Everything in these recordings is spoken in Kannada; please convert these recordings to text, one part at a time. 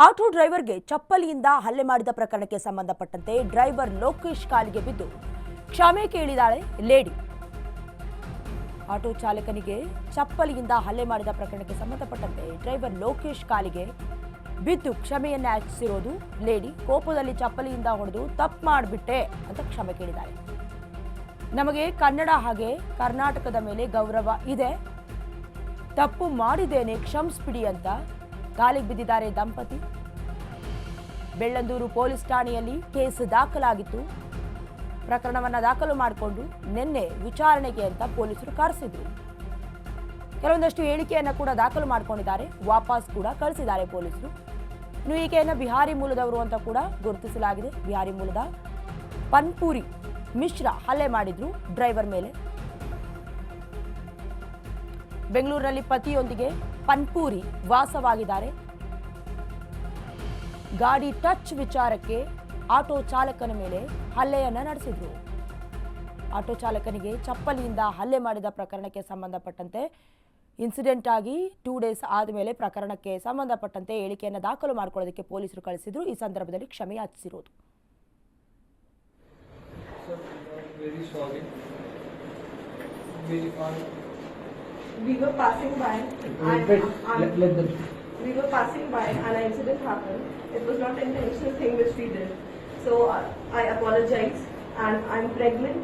ಆಟೋ ಡ್ರೈವರ್ಗೆ ಚಪ್ಪಲಿಯಿಂದ ಹಲ್ಲೆ ಮಾಡಿದ ಪ್ರಕರಣಕ್ಕೆ ಸಂಬಂಧಪಟ್ಟಂತೆ ಡ್ರೈವರ್ ಲೋಕೇಶ್ ಕಾಲಿಗೆ ಬಿದ್ದು ಕ್ಷಮೆ ಕೇಳಿದಾಳೆ ಲೇಡಿ. ಆಟೋ ಚಾಲಕನಿಗೆ ಚಪ್ಪಲಿಯಿಂದ ಹಲ್ಲೆ ಮಾಡಿದ ಪ್ರಕರಣಕ್ಕೆ ಸಂಬಂಧಪಟ್ಟಂತೆ ಡ್ರೈವರ್ ಲೋಕೇಶ್ ಕಾಲಿಗೆ ಬಿದ್ದು ಕ್ಷಮೆಯನ್ನ ಯಾಚಿಸಿರೋದು ಲೇಡಿ. ಕೋಪದಲ್ಲಿ ಚಪ್ಪಲಿಯಿಂದ ಹೊಡೆದು ತಪ್ಪು ಮಾಡಿಬಿಟ್ಟೆ ಅಂತ ಕ್ಷಮೆ ಕೇಳಿದ್ದಾಳೆ. ನಮಗೆ ಕನ್ನಡ ಹಾಗೆ ಕರ್ನಾಟಕದ ಮೇಲೆ ಗೌರವ ಇದೆ, ತಪ್ಪು ಮಾಡಿದ್ದೇನೆ, ಕ್ಷಮಿಸ್ಬಿಡಿ ಅಂತ ಕಾಲಿಗೆ ಬಿದ್ದಿದ್ದಾರೆ ದಂಪತಿ. ಬೆಳ್ಳಂದೂರು ಪೊಲೀಸ್ ಠಾಣೆಯಲ್ಲಿ ಕೇಸ್ ದಾಖಲಾಗಿತ್ತು. ಪ್ರಕರಣವನ್ನು ದಾಖಲು ಮಾಡಿಕೊಂಡು ನಿನ್ನೆ ವಿಚಾರಣೆಗೆ ಅಂತ ಪೊಲೀಸರು ಕರೆಸಿದ್ರು. ಕೆಲವೊಂದಷ್ಟು ಹೇಳಿಕೆಯನ್ನು ಕೂಡ ದಾಖಲು ಮಾಡಿಕೊಂಡಿದ್ದಾರೆ, ವಾಪಸ್ ಕೂಡ ಕಳಿಸಿದ್ದಾರೆ ಪೊಲೀಸರು. ಇನ್ನು ಈಕೆಯನ್ನು ಬಿಹಾರಿ ಮೂಲದವರು ಅಂತ ಕೂಡ ಗುರುತಿಸಲಾಗಿದೆ. ಬಿಹಾರಿ ಮೂಲದ ಪನ್ಪೂರಿ ಮಿಶ್ರಾ ಹಲ್ಲೆ ಮಾಡಿದ್ರು ಡ್ರೈವರ್ ಮೇಲೆ. ಬೆಂಗಳೂರಿನಲ್ಲಿ ಪತಿಯೊಂದಿಗೆ ಪನ್ಪೂರಿ ವಾಸವಾಗಿದ್ದಾರೆ. ಗಾಡಿ ಟಚ್ ವಿಚಾರಕ್ಕೆ ಆಟೋ ಚಾಲಕನ ಮೇಲೆ ಹಲ್ಲೆಯನ್ನ ನಡೆಸಿದ್ರು. ಆಟೋ ಚಾಲಕನಿಗೆ ಚಪ್ಪಲಿಯಿಂದ ಹಲ್ಲೆ ಮಾಡಿದ ಪ್ರಕರಣಕ್ಕೆ ಸಂಬಂಧಪಟ್ಟಂತೆ ಇನ್ಸಿಡೆಂಟ್ ಆಗಿ 2 ಡೇಸ್ ಆದಮೇಲೆ ಪ್ರಕರಣಕ್ಕೆ ಸಂಬಂಧಪಟ್ಟಂತೆ ಹೇಳಿಕೆಯನ್ನು ದಾಖಲು ಮಾಡಿಕೊಳ್ಳೋದಕ್ಕೆ ಪೊಲೀಸರು ಕಳಿಸಿದ್ರು. ಈ ಸಂದರ್ಭದಲ್ಲಿ ಕ್ಷಮೆ ಯಾಚಿಸಿರೋದು. We were passing by and an incident happened. It was not an intentional thing which we did. So I apologize, and I'm pregnant.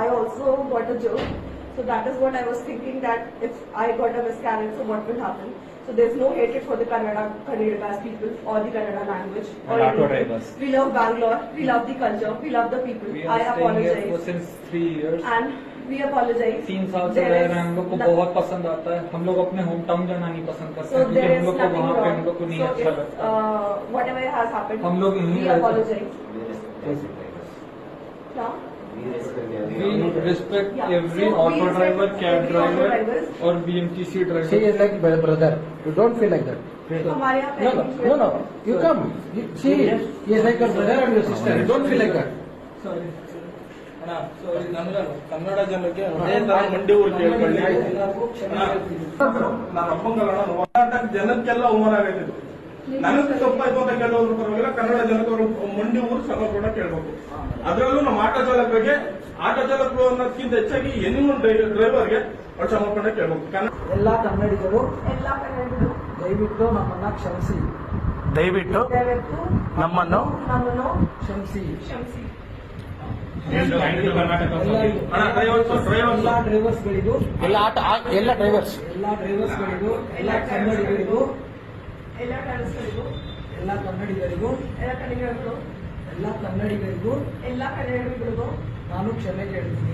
I also got a joke. So that is what I was thinking, that if I got a miscarriage, so what will happen? So there's no hatred for the Kannadigas people or the Kannada language. Or auto drivers. We love Bangalore. We love the culture. We love the people. We are staying here since 3 years. And we apologize. 3 साल से रह रहे हैं, हम लोग को बहुत पसंद आता है. हम लोग अपने होम टाउन जाना नहीं पसंद करते हैं, क्योंकि हम लोग को वहाँ पे हम लोग को नहीं अच्छा लगता. Whatever has happened, हम लोग we apologize. We respect every auto driver, cab driver, or BMTC driver. She is like my brother. You don't feel like that. हमारे यहाँ No. You come. She is like your brother and your sister. You don't feel like that. Sorry. Kannada ಜನಕ್ಕೆ ಅದೇ ತರ ಮಂಡಿ ಊರು ಕೇಳ್ಕೊಳ್ಳಿ. ನಾನು ಅಪ್ಪಂಗಲ್ಲ, ಹೋರಾಟ ಜನಕ್ಕೆಲ್ಲ ಅವಮಾನ ಆಗೈತೆ. ನನಗೆ ತಪ್ಪಾಯ್ತು ಅಂತ ಕೆಲವರು ಪರವಾಗಿಲ್ಲ, ಕನ್ನಡ ಜನಕ್ಕೆ ಮಂಡಿ ಊರು ಸಹ ಕೂಡ ಕೇಳಬೇಕು. ಅದರಲ್ಲೂ ನಮ್ಮ ಆಟೋ ಚಾಲಕರಿಗೆ, ಆಟೋ ಚಾಲಕರು ಅನ್ನೋದಕ್ಕಿಂತ ಹೆಚ್ಚಾಗಿ ಎನಿಮನ್ ಡ್ರೈವರ್ಗೆ ಅವ್ರು ಕ್ಷಮಾಪಣೆ ಕೇಳಬೇಕು. ಎಲ್ಲ ಕನ್ನಡಿಗರು ದಯವಿಟ್ಟು ನಮ್ಮನ್ನ ಕ್ಷಮಿಸಿ. ದಯವಿಟ್ಟು ನಮ್ಮನ್ನು ಕ್ಷಮಿಸಿ. ಎಲ್ಲ ಡ್ರೈವರ್ಸ್ಗಳಿಗೂ ಎಲ್ಲ ಡ್ರೈವರ್ಸ್ಗಳಿಗೂ ಎಲ್ಲ ಕನ್ನಡಿಗರಿಗೂ ನಾನು ಕ್ಷಮೆ ಕೇಳ್ತೀನಿ.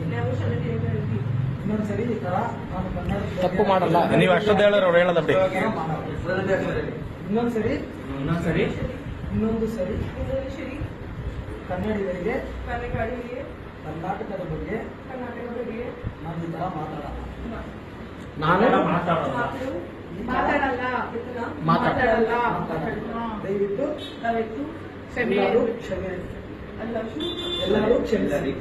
ಇನ್ನೊಂದ್ಸರಿ ಈ ತರ ನಾನು ಕನ್ನಡ ತಪ್ಪು ಮಾಡಲ್ಲ. ನೀವು ಅಷ್ಟೊಂದು ಹೇಳೋರು ಅವ್ರು ಹೇಳೋದ ಇನ್ನೊಂದು ಸರಿ ಕನ್ನಡಿಗರಿಗೆ ಕರ್ನಾಟಕದ ಬಗ್ಗೆ ನಾನು ಈ ತರ ಮಾತಾಡಲ್ಲ. ದಯವಿಟ್ಟು ಎಲ್ಲರೂ ಕ್ಷಮಿಸಿ.